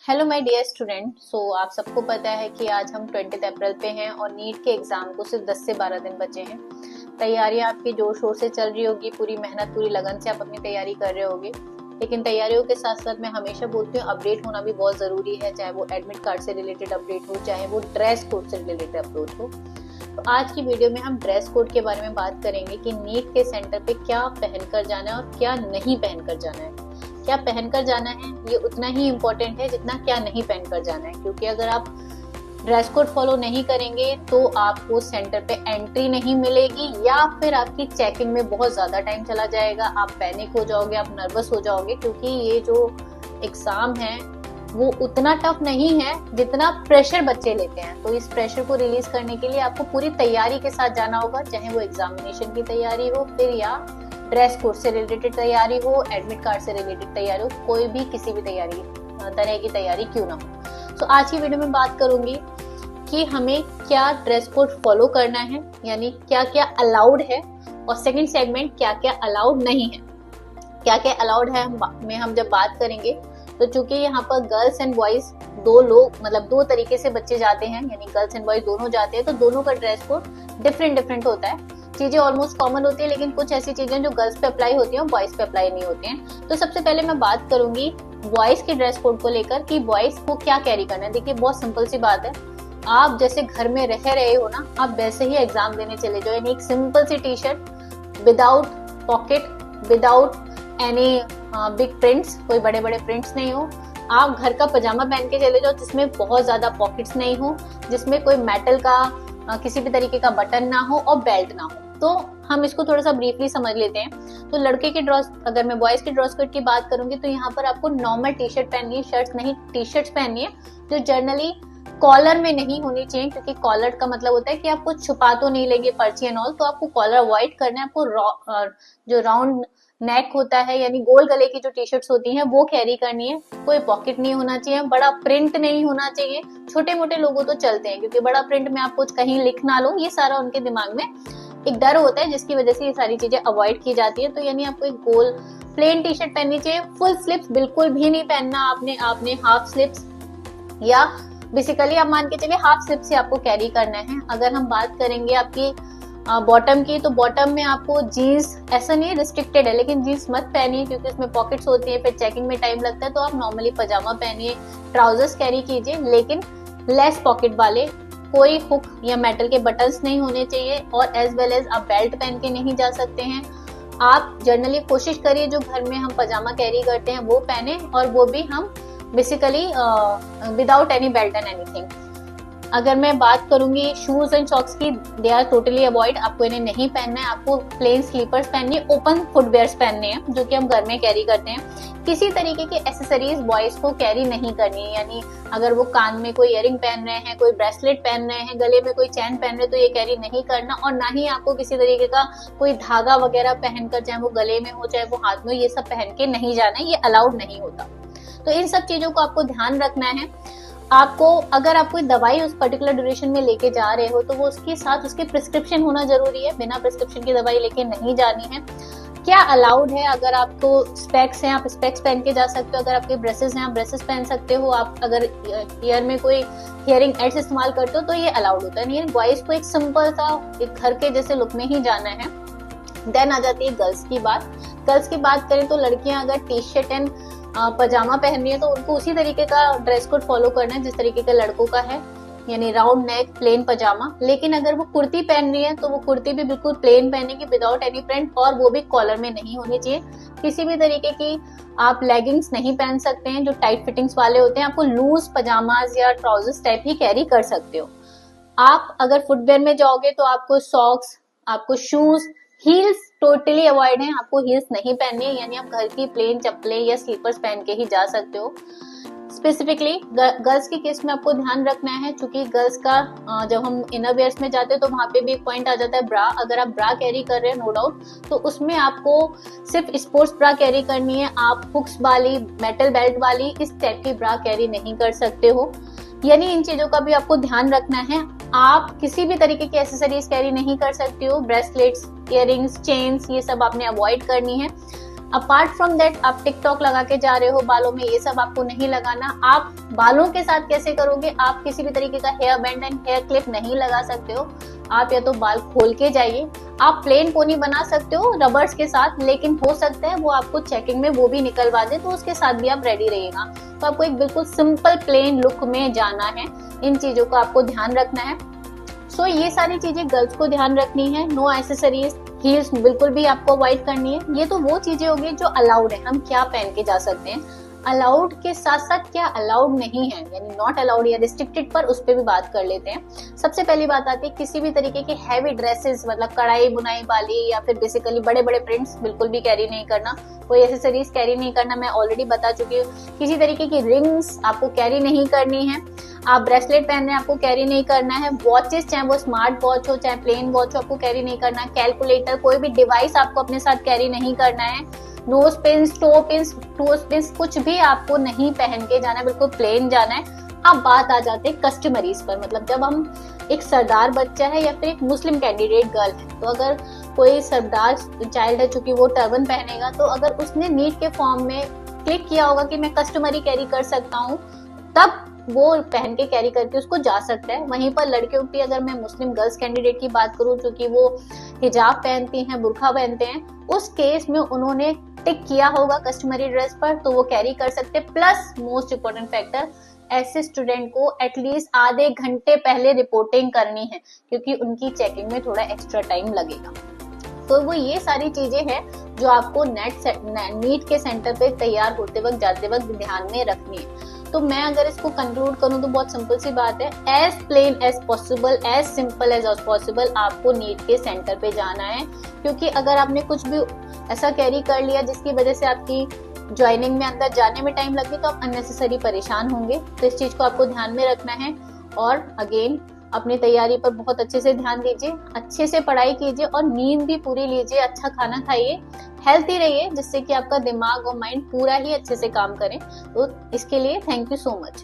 Hello my dear student. आप सबको पता है कि आज हम 20 अप्रैल पे हैं और नीट के एग्जाम को सिर्फ 10 से 12 दिन बचे हैं। तैयारियां आपकी जोर शोर से चल रही होगी, पूरी मेहनत पूरी लगन से आप अपनी तैयारी कर रहे होगे। लेकिन तैयारियों के साथ साथ मैं हमेशा बोलती हूँ अपडेट होना भी बहुत जरूरी है, चाहे वो एडमिट कार्ड से रिलेटेड अपडेट हो, चाहे वो ड्रेस कोड से रिलेटेड अपडेट हो। तो आज की वीडियो में हम ड्रेस कोड के बारे में बात करेंगे कि नीट के सेंटर पे क्या पहनकर जाना है और क्या नहीं पहनकर जाना है। क्या पहनकर जाना है ये उतना ही इम्पोर्टेंट है जितना क्या नहीं पहनकर जाना है, क्योंकि अगर आप ड्रेस कोड फॉलो नहीं करेंगे तो आपको सेंटर पे एंट्री नहीं मिलेगी या फिर आपकी चेकिंग में बहुत ज्यादा टाइम चला जाएगा। आप पैनिक हो जाओगे, आप नर्वस हो जाओगे, क्योंकि ये जो एग्जाम है वो उतना टफ नहीं है जितना प्रेशर बच्चे लेते हैं। तो इस प्रेशर को रिलीज करने के लिए आपको पूरी तैयारी के साथ जाना होगा, चाहे वो एग्जामिनेशन की तैयारी हो फिर या ड्रेस कोड से रिलेटेड तैयारी हो, एडमिट कार्ड से रिलेटेड तैयारी हो, कोई भी किसी भी तैयारी तरह की तैयारी क्यों ना हो। तो आज की वीडियो में बात करूंगी कि हमें क्या ड्रेस कोड फॉलो करना है, यानी क्या क्या अलाउड है, और सेकंड सेगमेंट क्या क्या अलाउड नहीं है। क्या क्या अलाउड है में हम जब बात करेंगे तो चूंकि यहाँ पर गर्ल्स एंड बॉयज दो लोग मतलब दो तरीके से बच्चे जाते हैं, यानी गर्ल्स एंड बॉयज दोनों जाते हैं, तो दोनों का ड्रेस कोड डिफरेंट होता है। चीजें ऑलमोस्ट कॉमन होती है, लेकिन कुछ ऐसी चीजें जो गर्ल्स पे अप्लाई होती हैं बॉयज पे अप्लाई नहीं होती हैं। तो सबसे पहले मैं बात करूंगी बॉयज के ड्रेस कोड को लेकर कि बॉयज को क्या कैरी करना है। देखिए बहुत सिंपल सी बात है, आप जैसे घर में रह रहे हो ना, आप वैसे ही एग्जाम देने चले जाओ। यानी एक सिंपल सी T shirt without pocket, without any big prints, कोई बड़े बड़े प्रिंट्स नहीं हो। आप घर का पजामा पहन के चले जाओ जिसमें बहुत ज्यादा पॉकेट्स नहीं हो, जिसमें कोई मेटल का किसी भी तरीके का बटन ना हो और बेल्ट ना हो। तो हम इसको थोड़ा सा ब्रीफली समझ लेते हैं। तो लड़के के ड्रेस, अगर मैं बॉयज के ड्रेस कोड की बात करूंगी तो यहाँ पर आपको नॉर्मल टी शर्ट पहननी है, शर्ट्स नहीं टी शर्ट्स पहननी है, जो जनरली कॉलर में नहीं होनी चाहिए, क्योंकि कॉलर का मतलब होता है कि आप कुछ छुपा तो नहीं लेंगे पर्ची एंड ऑल, तो आपको कॉलर अवॉइड करना है। आपको जो राउंड नेक होता है यानी गोल गले की जो टी शर्ट्स होती हैं वो कैरी करनी है। कोई पॉकेट नहीं होना चाहिए, बड़ा प्रिंट नहीं होना चाहिए। छोटे मोटे लोगों तो चलते हैं, क्योंकि बड़ा प्रिंट में आप कुछ कहीं लिख ना लो, ये सारा उनके दिमाग में एक डर होता है, जिसकी वजह से ये सारी चीजें अवॉइड की जाती है। तो यानी आपको एक गोल प्लेन टी शर्ट पहननी चाहिए। फुल स्लिप्स बिल्कुल भी नहीं पहनना आपने हाफ स्लिप्स, या बेसिकली आप मान के चलिए हाफ स्लिप्स से आपको कैरी करना है। अगर हम बात करेंगे आपकी बॉटम की, तो बॉटम में आपको जीन्स, ऐसा नहीं है रिस्ट्रिक्टेड है, लेकिन जीन्स मत पहनिए क्योंकि उसमें पॉकेट्स होती है, फिर चेकिंग में टाइम लगता है। तो आप नॉर्मली पजामा पहनिए, ट्राउजर्स कैरी कीजिए, लेकिन लेस पॉकेट वाले, कोई हुक या मेटल के बटन्स नहीं होने चाहिए, और एज वेल एज आप बेल्ट पहन के नहीं जा सकते हैं। आप जनरली कोशिश करिए जो घर में हम पजामा कैरी करते हैं वो पहने, और वो भी हम basically without any belt and anything. अगर मैं बात करूंगी शूज एंड सॉक्स की, दे आर टोटली अवॉइड, आपको इन्हें नहीं पहनना है। आपको प्लेन स्लीपर्स पहननी है, ओपन फुटवेयर्स पहनने हैं जो कि हम घर में कैरी करते हैं। किसी तरीके की एसेसरीज बॉयज को कैरी नहीं करनी है, यानी अगर वो कान में कोई इयरिंग पहन रहे हैं, कोई ब्रेसलेट पहन रहे हैं, गले में कोई चैन पहन रहे हैं, तो ये कैरी नहीं करना। और ना ही आपको किसी तरीके का कोई धागा वगैरह पहनकर, चाहे वो गले में हो चाहे वो हाथ में हो, ये सब पहन के नहीं जाना है, ये अलाउड नहीं होता। तो इन सब चीजों को आपको ध्यान रखना है। आपको अगर आप कोई दवाई उस पर्टिकुलर ड्यूरेशन में लेके जा रहे हो तो वो उसके साथ उसकी प्रिस्क्रिप्शन होना जरूरी है, बिना प्रिस्क्रिप्शन की दवाई लेके नहीं जानी है। क्या अलाउड है, अगर आपको स्पेक्स हैं आप स्पेक्स पहन के जा सकते हो, अगर आपके ब्रेसेस हैं आप ब्रेसेस पहन सकते हो, आप अगर ईयर में कोई हियरिंग एड्स इस्तेमाल करते हो तो ये अलाउड होता है। नहीं, बॉयज को एक सिंपल सा एक घर के जैसे लुक में ही जाना है। देन आ जाती है गर्ल्स की बात। गर्ल्स की बात करें तो लड़कियां अगर टी शर्ट एंड पजामा पहन रही है तो उनको उसी तरीके का ड्रेस कोड फॉलो करना है जिस तरीके का लड़कों का है, यानी राउंड नेक प्लेन पजामा। लेकिन अगर वो कुर्ती पहन रही है तो वो कुर्ती भी बिल्कुल प्लेन पहनेगी, विदाउट एनी प्रिंट, और वो भी कॉलर में नहीं होनी चाहिए। किसी भी तरीके की आप लेगिंग्स नहीं पहन सकते हैं जो टाइट फिटिंग्स वाले होते हैं। आपको लूज पजामाज या ट्राउजर्स टाइप ही कैरी कर सकते हो। आप अगर फुटवेयर में जाओगे तो आपको सॉक्स, आपको शूज, हील्स टोटली अवॉइड है, आपको हील्स नहीं पहननी है, यानी आप घर की प्लेन चप्पलें या स्लीपर्स पहन के ही जा सकते हो। स्पेसिफिकली गर्ल्स के केस में आपको ध्यान रखना है, क्योंकि गर्ल्स का जब हम इनर वेयर्स में जाते हैं तो वहां पे भी एक पॉइंट आ जाता है ब्रा। अगर आप ब्रा कैरी कर रहे हैं नो डाउट, तो उसमें आपको सिर्फ स्पोर्ट्स ब्रा कैरी करनी है। आप हुक्स वाली, मेटल बेल्ट वाली इस टाइप की ब्रा कैरी नहीं कर सकते हो, यानी इन चीजों का भी आपको ध्यान रखना है। आप किसी भी तरीके की एसेसरीज कैरी नहीं कर सकते हो, ब्रेसलेट्स, इयरिंग्स, चेन्स, ये सब आपने अवॉइड करनी है। अपार्ट फ्रॉम दैट आप टिकटॉक लगा के जा रहे हो बालों में, ये सब आपको नहीं लगाना। आप बालों के साथ कैसे करोगे, आप किसी भी तरीके का hair band and hair clip नहीं लगा सकते हो। आप या तो बाल खोल के जाइए, आप प्लेन पोनी बना सकते हो रबर्स के साथ, लेकिन हो सकता है वो आपको चेकिंग में वो भी निकलवा दे, तो उसके साथ भी आप रेडी रहिएगा। तो आपको एक बिल्कुल सिंपल प्लेन लुक में जाना है, इन चीजों को आपको ध्यान रखना है। सो ये सारी चीजें गर्ल्स को ध्यान रखनी है। नो एक्सेसरीज, हील्स बिल्कुल भी आपको अवॉइड करनी है। ये तो वो चीजें होगी जो अलाउड है, हम क्या पहन के जा सकते हैं। अलाउड के साथ साथ क्या अलाउड नहीं है, यानी नॉट अलाउड या रिस्ट्रिक्टेड, पर उस पर भी बात कर लेते हैं। सबसे पहली बात आती है किसी भी तरीके की हैवी ड्रेसेस, मतलब कढ़ाई बुनाई वाली या फिर बेसिकली बड़े बड़े प्रिंट्स बिल्कुल भी कैरी नहीं करना, कोई एसेसरीज कैरी नहीं करना, मैं ऑलरेडी बता चुकी हूँ। किसी तरीके की रिंग्स आपको कैरी नहीं करनी है, आप ब्रेसलेट पहन रहे हैं आपको कैरी नहीं करना है। वॉचेस, चाहे वो स्मार्ट वॉच हो चाहे प्लेन वॉच हो, आपको कैरी नहीं करना है। कैलकुलेटर, कोई भी डिवाइस आपको अपने साथ कैरी नहीं करना है। Nose pins, toe pins, tooth pins, कुछ भी आपको नहीं पहन के जाना है, बिल्कुल प्लेन जाना है। अब बात आ जाते हैं कस्टमरीज पर, मतलब जब हम एक सरदार बच्चा है या फिर एक मुस्लिम कैंडिडेट गर्ल है, तो अगर कोई सरदार चाइल्ड है चूंकि वो टर्बन पहनेगा, तो अगर उसने नीट के फॉर्म में क्लिक किया होगा कि मैं कस्टमरी कैरी कर सकता हूँ, तब वो पहन के कैरी करके उसको जा सकता है। वहीं पर लड़कियों की अगर मैं मुस्लिम गर्ल्स कैंडिडेट की बात करूं, जो कि वो हिजाब पहनती हैं, बुर्का पहनते हैं, उस केस में उन्होंने टिक किया होगा कस्टमरी ड्रेस पर, तो वो कैरी कर सकते। प्लस मोस्ट इम्पोर्टेंट फैक्टर, ऐसे स्टूडेंट को एटलीस्ट आधे घंटे पहले रिपोर्टिंग करनी है, क्योंकि उनकी चेकिंग में थोड़ा एक्स्ट्रा टाइम लगेगा। तो वो ये सारी चीजें हैं जो आपको नीट के सेंटर पे तैयार होते वक्त जाते वक्त ध्यान में रखनी है। तो मैं अगर इसको कंक्लूड करूं तो बहुत सिंपल सी बात है, as plain as possible, as simple as possible आपको नीट के सेंटर पे जाना है। क्योंकि अगर आपने कुछ भी ऐसा कैरी कर लिया जिसकी वजह से आपकी ज्वाइनिंग में अंदर जाने में टाइम लगे, तो आप अननेसेसरी परेशान होंगे। तो इस चीज को आपको ध्यान में रखना है। और अगेन अपनी तैयारी पर बहुत अच्छे से ध्यान दीजिए, अच्छे से पढ़ाई कीजिए और नींद भी पूरी लीजिए, अच्छा खाना खाइए, हेल्थी रहिए, जिससे कि आपका दिमाग और माइंड पूरा ही अच्छे से काम करे। तो इसके लिए थैंक यू सो मच।